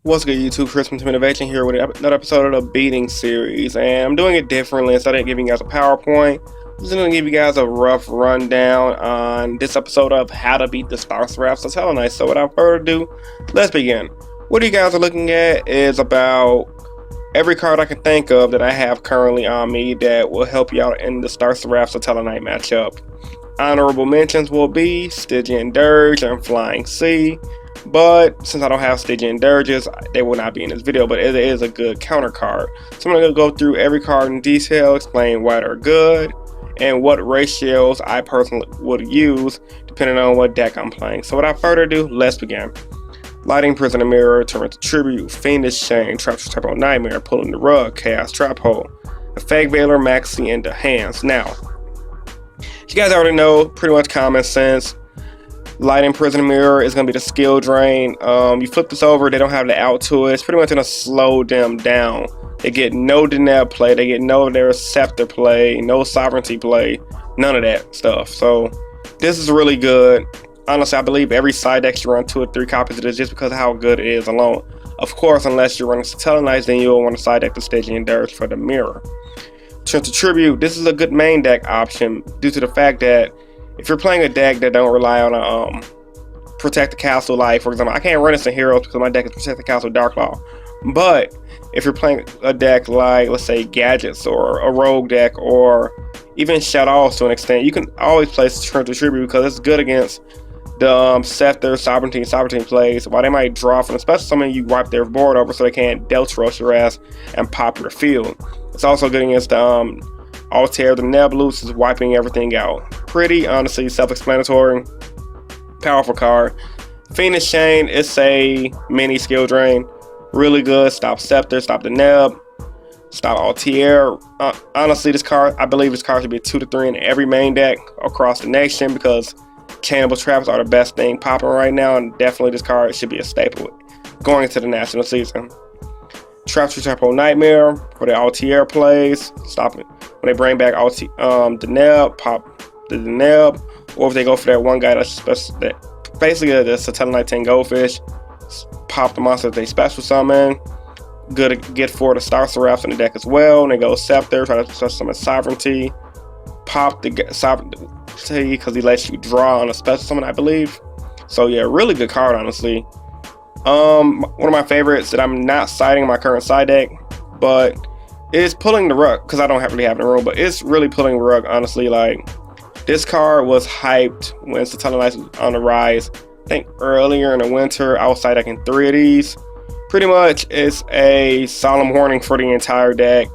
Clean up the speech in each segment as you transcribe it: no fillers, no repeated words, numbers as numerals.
What's good, YouTube? Christmas Innovation here with another episode of the Beating series, and I'm doing it differently. Instead of giving you guys a PowerPoint, I'm just going to give you guys a rough rundown on this episode of how to beat the seraph satella. So without further ado, let's begin. What you guys are looking at is about every card I can think of that I have currently on me that will help you out in the seraph satella matchup. Honorable mentions will be Stygian Dirge and Flying Sea. But since I don't have Stygian Dirges, they will not be in this video, but it is a good counter card. So I'm going to go through every card in detail, explain why they're good, and what ratios I personally would use depending on what deck I'm playing. So without further ado, let's begin. Lighting Prisoner Mirror, Torrential Tribute, Fiendish Chain, Trap Nightmare, Pulling the Rug, Chaos Trap Hole, Effect Veiler, Maxi into hands. Now, you guys already know, pretty much common sense. Lighting Prisoner Mirror is going to be the skill drain. You flip this over, they don't have the out to it. It's pretty much going to slow them down. They get no Deneb play, they get no their Scepter play, no Sovereignty play, none of that stuff. So this is really good. Honestly, I believe every side deck should run 2 or 3 copies of this just because of how good it is alone. Of course, unless you're running Satella Knights, then you'll want to side deck the Stygian Dirge for the mirror. Torrential Tribute, this is a good main deck option due to the fact that if you're playing a deck that don't rely on Protect the Castle, like for example, I can't run Instant Heroes because my deck is Protect the Castle Darklaw. But if you're playing a deck like, let's say, Gadgets or a Rogue deck or even Shut Off to an extent, you can always play Torrential Tribute because it's good against the Scepter, Sovereignty plays. While they might draw from, especially something you wipe their board over so they can't Delta Rush your ass and pop your field. It's also good against the Altair, the Nebulous is wiping everything out. Pretty, honestly, self-explanatory. Powerful card. Fiendish Chain is a mini skill drain. Really good. Stop Scepter, stop the Neb, stop Altair. Honestly, this card, I believe this card should be 2 to 3 in every main deck across the nation because Chainable Traps are the best thing popping right now, and definitely this card should be a staple going into the national season. Trap Nightmare for the Altair plays. Stop it. When they bring back the Neb, pop the Neb, or if they go for that one guy that's basically the Satella Knight 10 Goldfish, pop the monster that they special summon. Good to get for the Star Seraphs in the deck as well. And they go Scepter, try to special summon Sovereignty, pop the Sovereignty because he lets you draw on a special summon, I believe. So yeah, really good card, honestly. One of my favorites that I'm not siding in my current side deck, but it's Pulling the Rug because I don't really have it in the room, but it's really pulling the rug, honestly. Like, this card was hyped when Satella Knights was on the rise. I think earlier in the winter, I was side decking 3 of these. Pretty much, it's a solemn warning for the entire deck.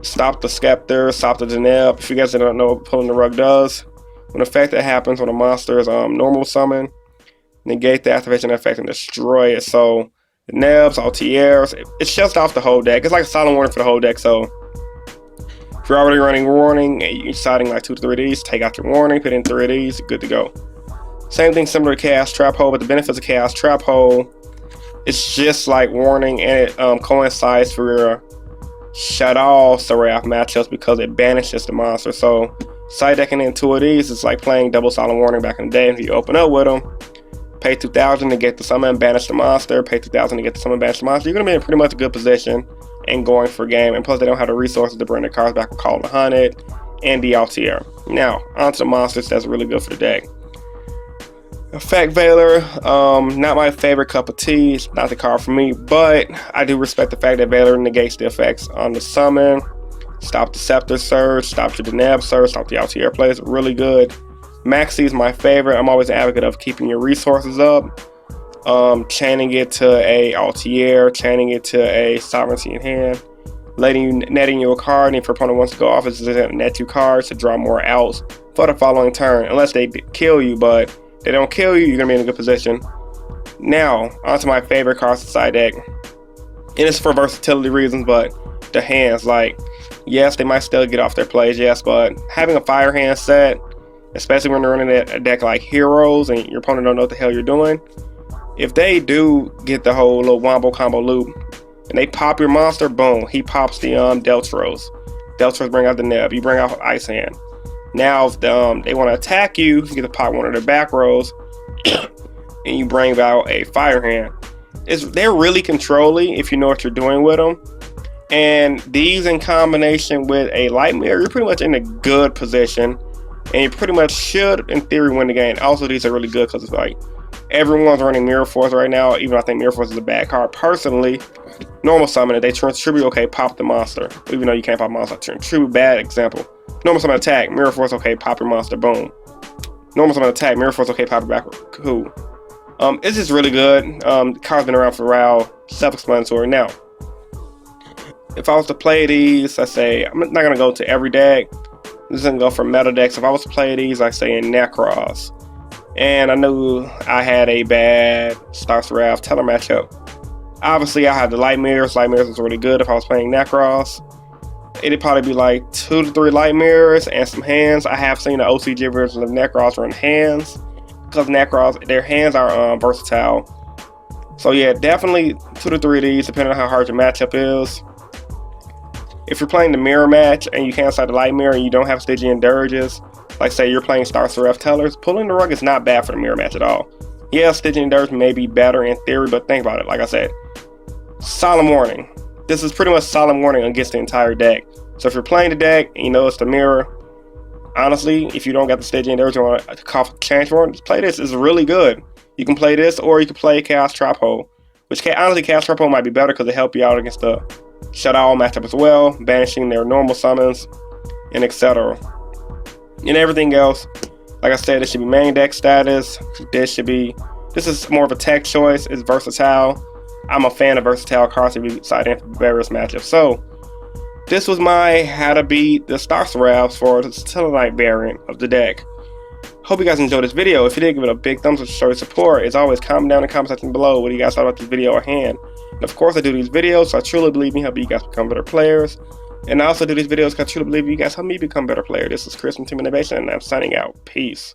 Stop the Scepter, stop the Deneb. If you guys don't know what Pulling the Rug does, when an effect that happens when a monster is normal summon, negate the activation effect and destroy it. So the Nebs, Altiers, it shuts off the whole deck. It's like a silent warning for the whole deck. So if you're already running warning and you're deciding like 2 to 3 of these, take out your warning, put in 3 of these, good to go. Same thing similar to Chaos Trap Hole, but the benefits of Chaos Trap Hole, it's just like warning, and it coincides for your Shut All Seraph matchups because it banishes the monster. So side decking in 2 of these is like playing double silent warning back in the day. If you open up with them, pay 2,000 to get the summon, banish the monster. Pay 2,000 to get the summon, banish the monster. You're going to be in pretty much a good position and going for game. And plus, they don't have the resources to bring the cards back with Call the Hunted and the Altair. Now, onto the monsters that's really good for the deck. Effect Veiler, not my favorite cup of tea. It's not the card for me, but I do respect the fact that Veiler negates the effects on the summon. Stop the Scepter Surge, stop your Deneb Surge, stop the Altair plays. Really good. Maxi is my favorite. I'm always an advocate of keeping your resources up. Chaining it to a Altair, chaining it to a Sovereignty in hand, netting you a card, and if your opponent wants to go off, it's just net 2 cards to draw more outs for the following turn, unless they kill you, but if they don't kill you, you're going to be in a good position. Now, onto my favorite cards in side deck, and it's for versatility reasons, but the hands, like, yes, they might still get off their plays, yes, but having a fire hand set, especially when they're running a deck like Heroes and your opponent don't know what the hell you're doing, if they do get the whole little wombo combo loop and they pop your monster, boom, he pops the Deltros. Deltros bring out the Neb, you bring out Ice Hand. Now if they want to attack you, you get to pop one of their back rows and you bring out a fire hand. They're really controlling if you know what you're doing with them. And these in combination with a light mirror, you're pretty much in a good position. And you pretty much should, in theory, win the game. Also, these are really good because it's like everyone's running Mirror Force right now. Even though I think Mirror Force is a bad card. Personally, normal summon it. They tribute, okay, pop the monster. Even though you can't pop monster. Tribute, bad example. Normal summon attack. Mirror Force, okay, pop your monster. Boom. Normal summon attack. Mirror Force, okay, pop it backward. Cool. It's just really good. The card's been around for a while. Self-explanatory. Now, if I was to play these, I say, I'm not going to go to every deck. I'm just going to go for meta decks. If I was to play these, I say in Necros. And I knew I had a bad Star Seraph Teller matchup. Obviously, I had the Light Mirrors. Light Mirrors was really good if I was playing Necros. It'd probably be like 2 to 3 Light Mirrors and some hands. I have seen the OCG version of Necros run hands. Because Necros, their hands are versatile. So yeah, definitely 2 to 3 of these, depending on how hard your matchup is. If you're playing the mirror match and you can't side the light mirror and you don't have Stygian Dirges, like say you're playing Star Seraph Tellers, pulling the rug is not bad for the mirror match at all. Yeah, Stygian Dirge may be better in theory, but think about it. Like I said, solemn warning. This is pretty much solemn warning against the entire deck. So if you're playing the deck and you know it's the mirror, honestly, if you don't got the Stygian Dirge or a Cough Change for it, just play this. It's really good. You can play this or you can play Chaos Trap Hole, which honestly Chaos Trap Hole might be better because it help you out against the Shut Owl matchup as well, banishing their normal summons, and etc. And everything else, like I said, it should be main deck status. This is more of a tech choice. It's versatile. I'm a fan of versatile cards to be decided in various matchups. So, this was my how to beat the Star Seraphs for the Satellite variant of the deck. Hope you guys enjoyed this video. If you did, give it a big thumbs up to show your support. As always, comment down in the comment section below what you guys thought about this video at hand. And of course, I do these videos, so I truly believe in helping you guys become better players. And I also do these videos because I truly believe you guys help me become better players. This is Chris from Team Innovation, and I'm signing out. Peace.